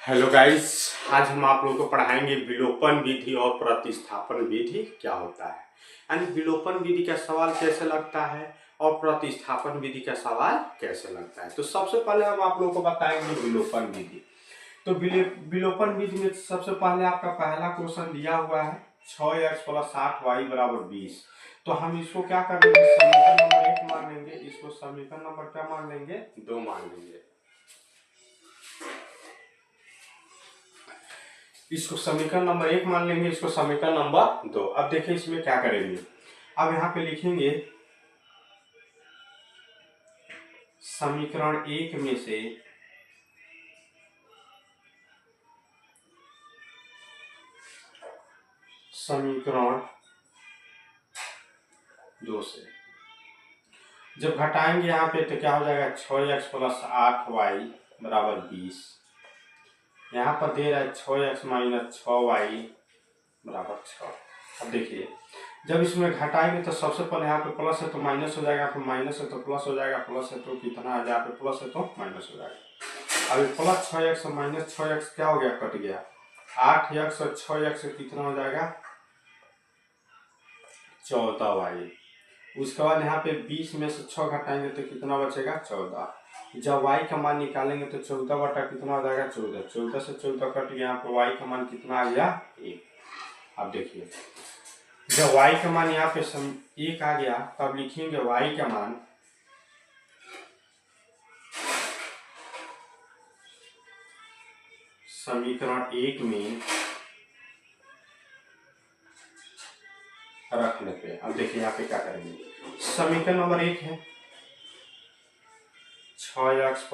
Hello guys, आज हम आप लोगों को पढ़ाएंगे विलोपन विधि और प्रतिस्थापन विधि क्या होता है। यानी विलोपन विधि का सवाल कैसे लगता है और प्रतिस्थापन विधि का सवाल कैसे लगता है। तो सबसे पहले हम आप लोगों को बताएंगे विलोपन विधि। तो विलोपन विधि में सबसे पहले आपका पहला क्वेश्चन दिया हुआ है 6x + 8y = 20। तो हम इसको क्या कर लेंगे, समीकरण नंबर 1 मान लेंगे, इसको समीकरण नंबर क्या मान लेंगे, 2 मान लेंगे। इसको समीकरण नंबर 1 मान लेंगे, इसको समीकरण नंबर 2। अब देखिए इसमें क्या करेंगे। अब यहाँ पे लिखेंगे समीकरण 1 में से समीकरण 2 से जब घटाएंगे यहाँ पे तो क्या हो जाएगा, 6x + 8y = 20। यहाँ पर दे रहा है 6x - 6y = 6। अब देखिए जब इसमें घटाएंगे तो सबसे पहले यहाँ पे प्लस है तो माइनस हो जाएगा, फिर माइनस है तो प्लस हो जाएगा, प्लस है तो कितना आ जाए, प्लस है तो माइनस हो जाएगा। अभी प्लस 6x और -6x क्या हो गया, कट गया। 8x और 6x कितना हो जाएगा, 14y। उसके बाद यहाँ पे 20 में से 6 घटाएंगे तो कितना बचेगा, 14। जब y का मान निकालेंगे तो 14 बटा कितना हो जाएगा, 14। 14 से 14 कट गया, यहाँ पे y का मान कितना आ गया, 1। अब देखिए जब y का मान यहाँ पे 1 आ गया तब लिखेंगे y का मान समीकरण 1 में रखने पे। अब देखिए यहाँ पे क्या करेंगे, समीकरण नंबर 1 है 6x +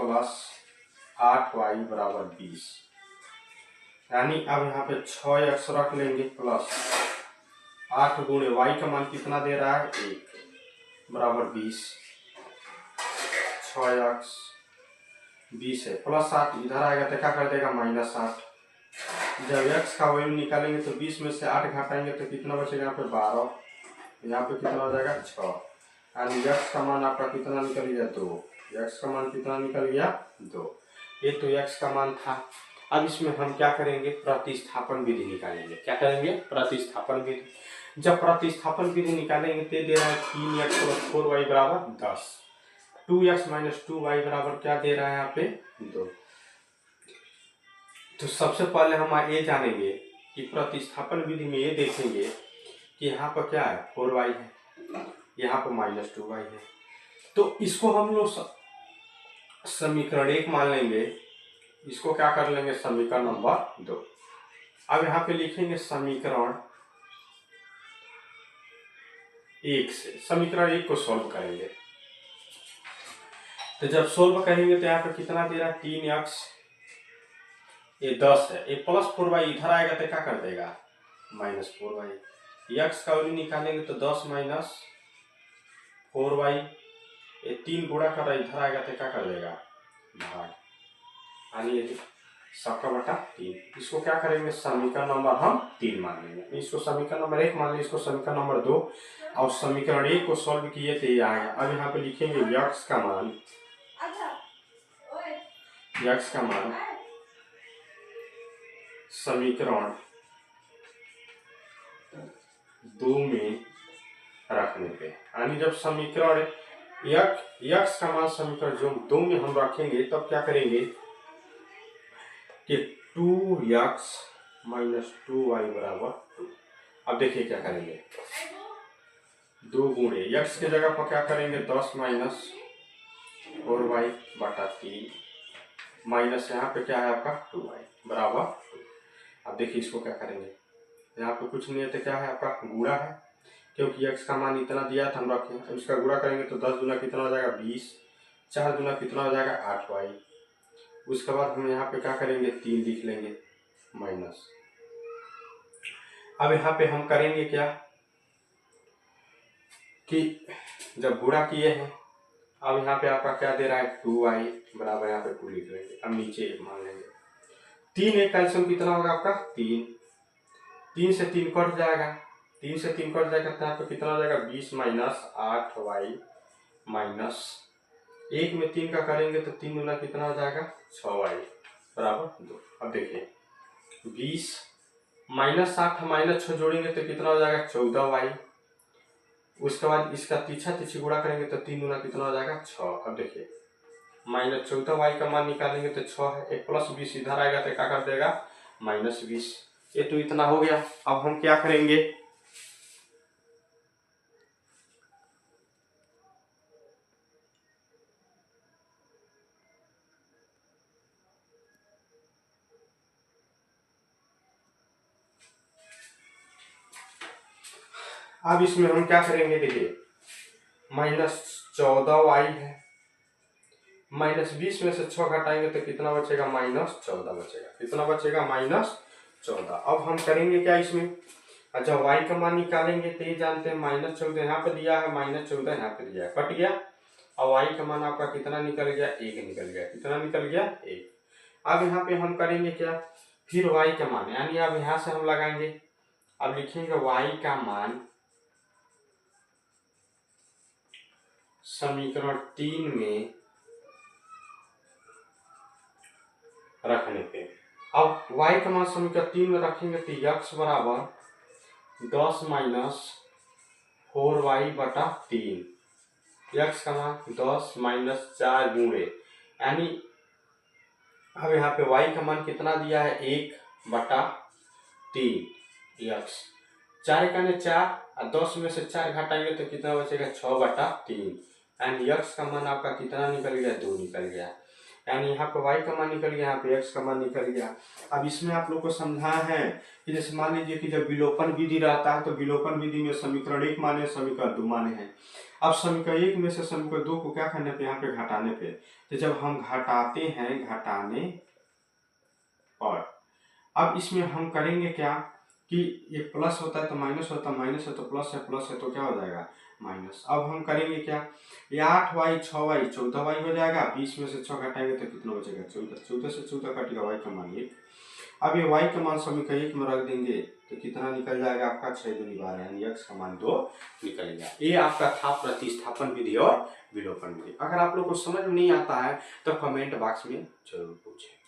8y = 20। यानी अब यहाँ पे 6x रख लेंगे प्लस 8 गुणे y का मान कितना दे रहा है, 1 = 20। 6x 20 है, प्लस 8 इधर आएगा तो क्या कर देगा, -8। जब x का वैल्यू निकालेंगे तो 20 में से 8 घटाएंगे तो कितना बचेगा, यहाँ पे 12। यहाँ पे कितना हो जाएगा, 6। यानी x का मान आपका कितना निकल गया, 2। x का मान कितना निकल गया, 2। ये तो x का मान था। अब इसमें हम क्या करेंगे, प्रतिस्थापन विधि निकालेंगे। क्या करेंगे, प्रतिस्थापन विधि। जब प्रतिस्थापन विधि निकालेंगे तो दे रहा है 3x + 4y = 10। 2x - 2y = क्या दे रहा है यहाँ पे, 2। तो सबसे पहले हम ये जानेंगे कि प्रतिस्थापन विधि में ये देखेंगे कि यहाँ पर क्या है, 4y है, यहाँ पर -2y है। तो इसको हम लोग समीकरण 1 मान लेंगे, इसको क्या कर लेंगे, समीकरण नंबर 2। अब यहाँ पे लिखेंगे समीकरण 1 से समीकरण 1 को सॉल्व करेंगे। तो जब सॉल्व करेंगे तो यहाँ पे कितना दे रहा है, 3x, ये 10 है, ये प्लस 4y इधर आएगा तो क्या कर देगा, -4y। x का वैल्यू निकालेंगे तो 10 - 4y, ये 3 गुणा कर रहा है, इधर आएगा तो क्या कर देगा, भाग। यानी ये सबका बटा 3। इसको क्या करेंगे, समीकरण नंबर हम 3 मान लेंगे। इसको समीकरण नंबर 1 मान लेंगे, इसको समीकरण नंबर 2। और समीकरण 1 को सॉल्व किए थे ये आएगा। अब यहाँ पे लिखेंगे x का मान समीकरण 2 में रखने पे। यानी जब समीकरण x का मान समीकरण जो 2 में हम रखेंगे तब क्या करेंगे कि 2x - 2y = 2। अब देखिए क्या करेंगे, 2 गुणे x के जगह पर क्या करेंगे, 10 - 4y / 3 माइनस यहाँ पे क्या है आपका 2y = 2। अब देखिए इसको क्या करेंगे, यहाँ पे कुछ नहीं है तो क्या है आपका गुणा है, क्योंकि x का मान इतना दिया था हम रखें। अब इसका गुणा करेंगे तो 10 दूना कितना हो जाएगा, 20। 4 दूना कितना हो जाएगा, 8y। उसके बाद हम यहाँ पे क्या करेंगे, 3 लिख लेंगे माइनस। अब यहाँ पे हम करेंगे क्या कि जब गुणा किए हैं, अब यहाँ पे आपका क्या दे रहा है, 2y = यहाँ पे 2 लिख लेंगे। अब नीचे मान लेंगे 3, एक कैल्शियम कितना होगा आपका, 3। 3 से 3 कट जाएगा, 3 से 3 कट जाएगा तो यहाँ पे कितना हो जाएगा, 20 - 8y माइनस 1 में 3 का करेंगे तो 3 गुना कितना हो जाएगा, 6y। बराबर 2। अब देखिए 20 -8 -6 जोड़ेंगे तो कितना हो जाएगा 14y। उसके बाद इसका पीछा पीछे गुणा करेंगे तो 3 गुना कितना हो जाएगा 6। अब देखिए -14y का मान निकालेंगे तो 6 है, एक +20 इधर आएगा तो क्या कर देगा -20। ये तो इतना हो गया। अब हम क्या करेंगे, अब इसमें हम क्या करेंगे, देखिए -14y है, -20 में से 6 घटाएंगे तो कितना बचेगा -14 बचेगा। कितना बचेगा -14। अब हम करेंगे क्या इसमें, अच्छा y का मान निकालेंगे तो ये जानते हैं -14 यहाँ पे दिया है, -14 यहाँ पे दिया है, कट गया। अब y का मान आपका कितना निकल गया 1 निकल गया। कितना निकल गया 1। अब यहाँ पे हम करेंगे क्या, फिर y का मान, यानी अब यहाँ से हम लगाएंगे, अब लिखेंगे y का मान समीकरण 3 में रखने पे। अब y का मान समीकरण 3 में रखेंगे तो x बराबर 10 - 4y बटा 3। x का मान 10 - 4 गुणे, यानी अब यहाँ पे y का मान कितना दिया है 1 बटा 3 x। 4 का 4 और 10 में से 4 घटाएंगे तो कितना बचेगा 6 बटा 3, यानी x का मान आपका कितना निकल गया 2 निकल गया। यानी यहाँ पे y का मान निकल गया, यहाँ पे x का मान निकल गया। अब इसमें आप लोग को समझाया है कि जैसे मान लीजिए कि जब विलोपन विधि रहता है तो विलोपन विधि में समीकरण 1 माने समीकरण 2 माने हैं। अब समीकरण 1 में से समीकरण 2 को क्या करने पे, यहाँ पे घटाने पे, तो जब हम घटाते हैं घटाने पर, अब इसमें हम करेंगे क्या कि ये प्लस होता है तो माइनस होता है, माइनस है तो प्लस है, प्लस है तो क्या हो जाएगा माइनस। अब हम करेंगे क्या, ये 8y 6y 14y हो जाएगा। 20 में से 6 घटाएंगे तो कितना बचेगा 14। 14 से 14 कटेगा, y का मान 1। अब ये y का मान समीकरण 1 में रख देंगे तो कितना निकल जाएगा आपका 6 दूनी 12, यानी x का मान 2 निकलेगा। ये आपका था प्रतिस्थापन विधि और विलोपन विधि। अगर आप लोग को समझ में नहीं आता है तो कमेंट बॉक्स में जरूर पूछें।